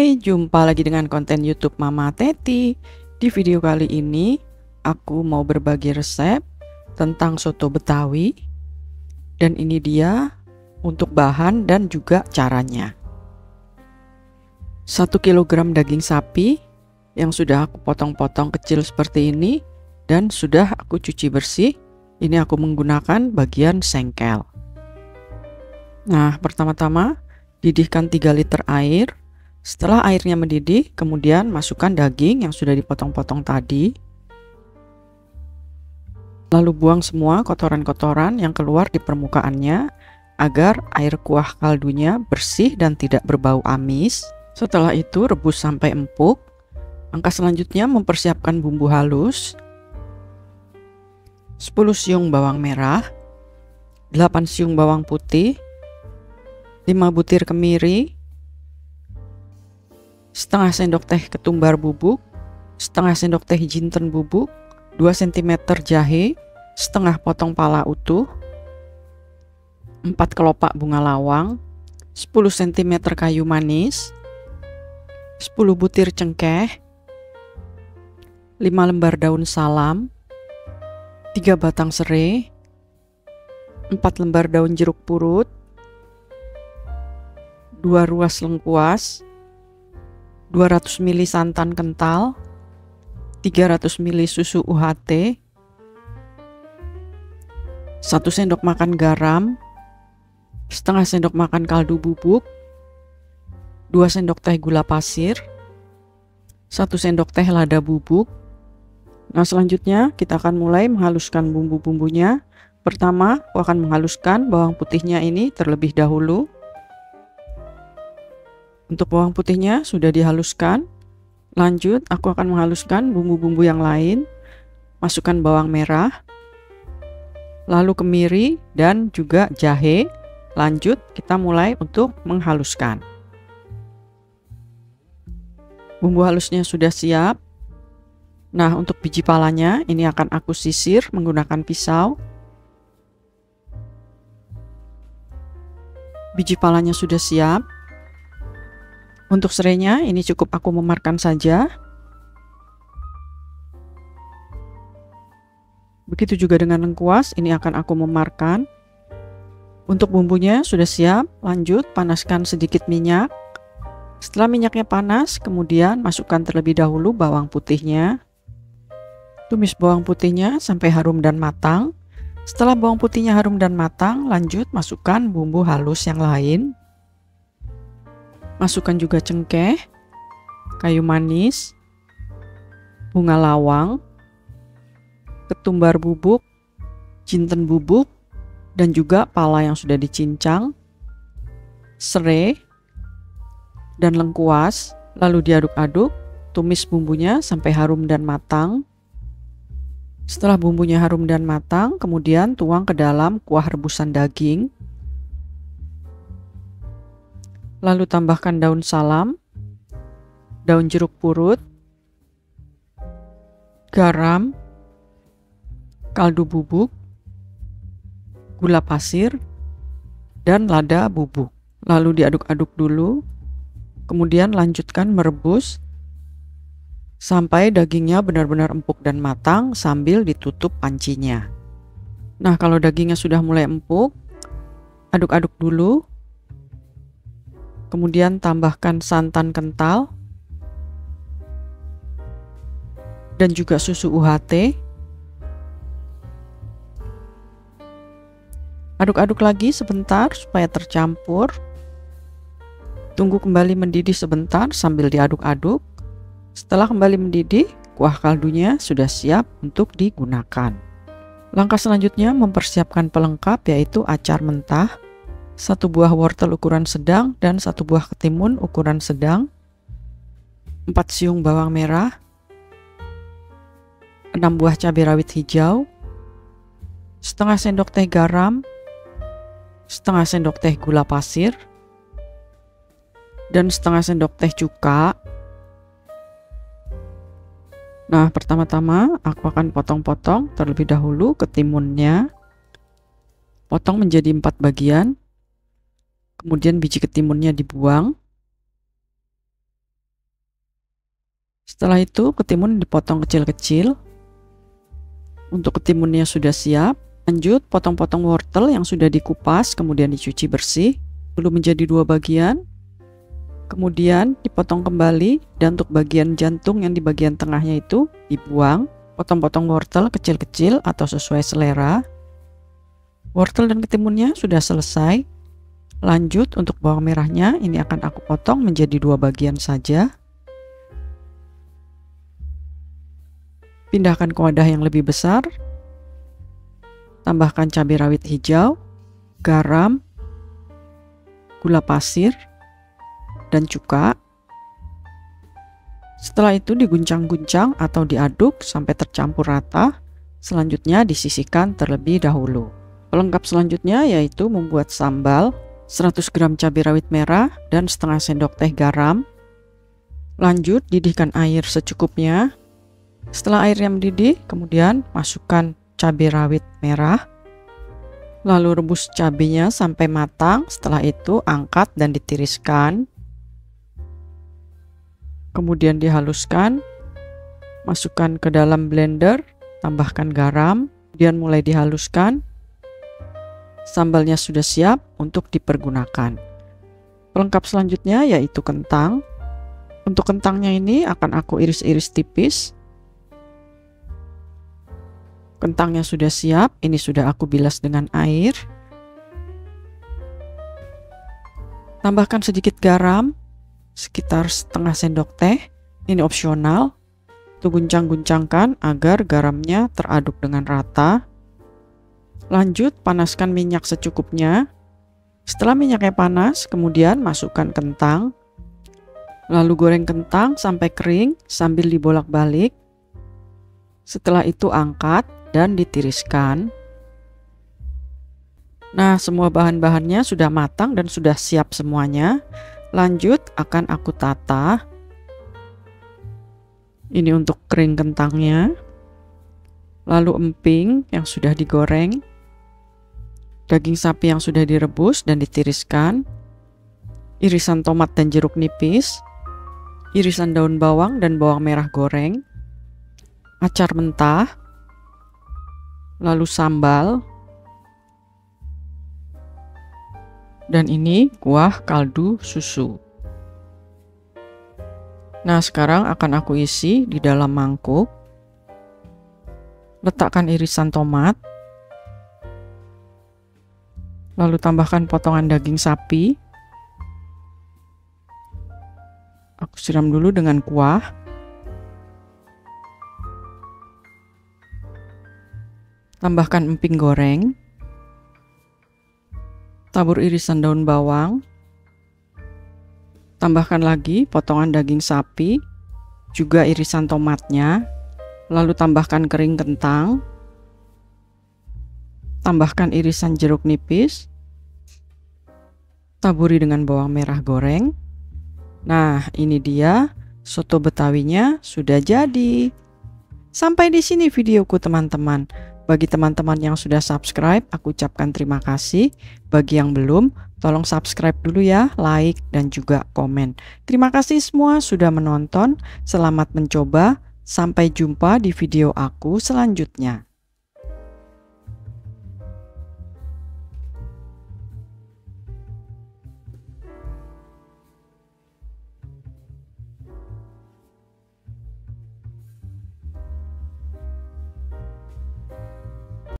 Hai, jumpa lagi dengan konten YouTube Mama Teti. Di video kali ini, aku mau berbagi resep tentang soto Betawi. Dan ini dia untuk bahan dan juga caranya. 1 kg daging sapi yang sudah aku potong-potong kecil seperti ini dan sudah aku cuci bersih. Ini aku menggunakan bagian sengkel. Nah, pertama-tama didihkan 3 liter air. Setelah airnya mendidih, kemudian masukkan daging yang sudah dipotong-potong tadi. Lalu buang semua kotoran-kotoran yang keluar di permukaannya agar air kuah kaldunya bersih dan tidak berbau amis. Setelah itu rebus sampai empuk. Langkah selanjutnya mempersiapkan bumbu halus. 10 siung bawang merah, 8 siung bawang putih, 5 butir kemiri, setengah sendok teh ketumbar bubuk, setengah sendok teh jinten bubuk, 2 cm jahe, setengah potong pala utuh, 4 kelopak bunga lawang, 10 cm kayu manis, 10 butir cengkeh, 5 lembar daun salam, 3 batang serai, 4 lembar daun jeruk purut, 2 ruas lengkuas, 200 ml santan kental, 300 ml susu UHT, 1 sendok makan garam, setengah sendok makan kaldu bubuk, 2 sendok teh gula pasir, 1 sendok teh lada bubuk. Nah, selanjutnya kita akan mulai menghaluskan bumbu-bumbunya. Pertama, aku akan menghaluskan bawang putihnya ini terlebih dahulu. Untuk bawang putihnya sudah dihaluskan. Lanjut, aku akan menghaluskan bumbu-bumbu yang lain. Masukkan bawang merah, lalu kemiri dan juga jahe. Lanjut, kita mulai untuk menghaluskan. Bumbu halusnya sudah siap. Nah, untuk biji palanya ini akan aku sisir menggunakan pisau. Biji palanya sudah siap. Untuk serainya ini cukup aku memarkan saja. Begitu juga dengan lengkuas, ini akan aku memarkan. Untuk bumbunya sudah siap. Lanjut, panaskan sedikit minyak. Setelah minyaknya panas, kemudian masukkan terlebih dahulu bawang putihnya. Tumis bawang putihnya sampai harum dan matang. Setelah bawang putihnya harum dan matang, lanjut masukkan bumbu halus yang lain. Masukkan juga cengkeh, kayu manis, bunga lawang, ketumbar bubuk, jinten bubuk, dan juga pala yang sudah dicincang, serai, dan lengkuas. Lalu diaduk-aduk, tumis bumbunya sampai harum dan matang. Setelah bumbunya harum dan matang, kemudian tuang ke dalam kuah rebusan daging. Lalu tambahkan daun salam, daun jeruk purut, garam, kaldu bubuk, gula pasir, dan lada bubuk. Lalu diaduk-aduk dulu, kemudian lanjutkan merebus sampai dagingnya benar-benar empuk dan matang sambil ditutup pancinya. Nah, kalau dagingnya sudah mulai empuk, aduk-aduk dulu. Kemudian tambahkan santan kental dan juga susu UHT. Aduk-aduk lagi sebentar supaya tercampur. Tunggu kembali mendidih sebentar sambil diaduk-aduk. Setelah kembali mendidih, kuah kaldunya sudah siap untuk digunakan. Langkah selanjutnya mempersiapkan pelengkap, yaitu acar mentah. 1 buah wortel ukuran sedang dan 1 buah ketimun ukuran sedang, 4 siung bawang merah, 6 buah cabai rawit hijau, setengah sendok teh garam, setengah sendok teh gula pasir, dan setengah sendok teh cuka. Nah, pertama-tama aku akan potong-potong terlebih dahulu ketimunnya. Potong menjadi 4 bagian. Kemudian biji ketimunnya dibuang. Setelah itu ketimun dipotong kecil-kecil. Untuk ketimunnya sudah siap. Lanjut potong-potong wortel yang sudah dikupas kemudian dicuci bersih dulu menjadi 2 bagian. Kemudian dipotong kembali dan untuk bagian jantung yang di bagian tengahnya itu dibuang. Potong-potong wortel kecil-kecil atau sesuai selera. Wortel dan ketimunnya sudah selesai. Lanjut untuk bawang merahnya, ini akan aku potong menjadi 2 bagian saja. Pindahkan ke wadah yang lebih besar. Tambahkan cabai rawit hijau, garam, gula pasir, dan cuka. Setelah itu diguncang-guncang atau diaduk sampai tercampur rata. Selanjutnya disisihkan terlebih dahulu. Pelengkap selanjutnya yaitu membuat sambal, 100 gram cabai rawit merah dan setengah sendok teh garam. Lanjut didihkan air secukupnya. Setelah airnya mendidih, kemudian masukkan cabai rawit merah. Lalu rebus cabainya sampai matang. Setelah itu angkat dan ditiriskan. Kemudian dihaluskan. Masukkan ke dalam blender, tambahkan garam, kemudian mulai dihaluskan. Sambalnya sudah siap untuk dipergunakan. Pelengkap selanjutnya yaitu kentang. Untuk kentangnya ini akan aku iris-iris tipis. Kentangnya sudah siap, ini sudah aku bilas dengan air. Tambahkan sedikit garam, sekitar setengah sendok teh, ini opsional. Tuh guncang-guncangkan agar garamnya teraduk dengan rata. Lanjut panaskan minyak secukupnya. Setelah minyaknya panas, kemudian masukkan kentang. Lalu goreng kentang sampai kering sambil dibolak-balik. Setelah itu angkat dan ditiriskan. Nah, semua bahan-bahannya sudah matang dan sudah siap semuanya. Lanjut akan aku tata. Ini untuk kering kentangnya. Lalu emping yang sudah digoreng. Daging sapi yang sudah direbus dan ditiriskan. Irisan tomat dan jeruk nipis. Irisan daun bawang dan bawang merah goreng. Acar mentah. Lalu sambal, dan ini kuah kaldu susu. Nah, sekarang akan aku isi di dalam mangkuk. Letakkan irisan tomat, lalu tambahkan potongan daging sapi. Aku siram dulu dengan kuah. Tambahkan emping goreng, tabur irisan daun bawang, tambahkan lagi potongan daging sapi, juga irisan tomatnya, lalu tambahkan kering kentang, tambahkan irisan jeruk nipis, taburi dengan bawang merah goreng. Nah, ini dia soto betawinya sudah jadi. Sampai di sini videoku teman-teman. Bagi teman-teman yang sudah subscribe, aku ucapkan terima kasih. Bagi yang belum, tolong subscribe dulu ya, like, dan juga komen. Terima kasih semua sudah menonton. Selamat mencoba. Sampai jumpa di video aku selanjutnya.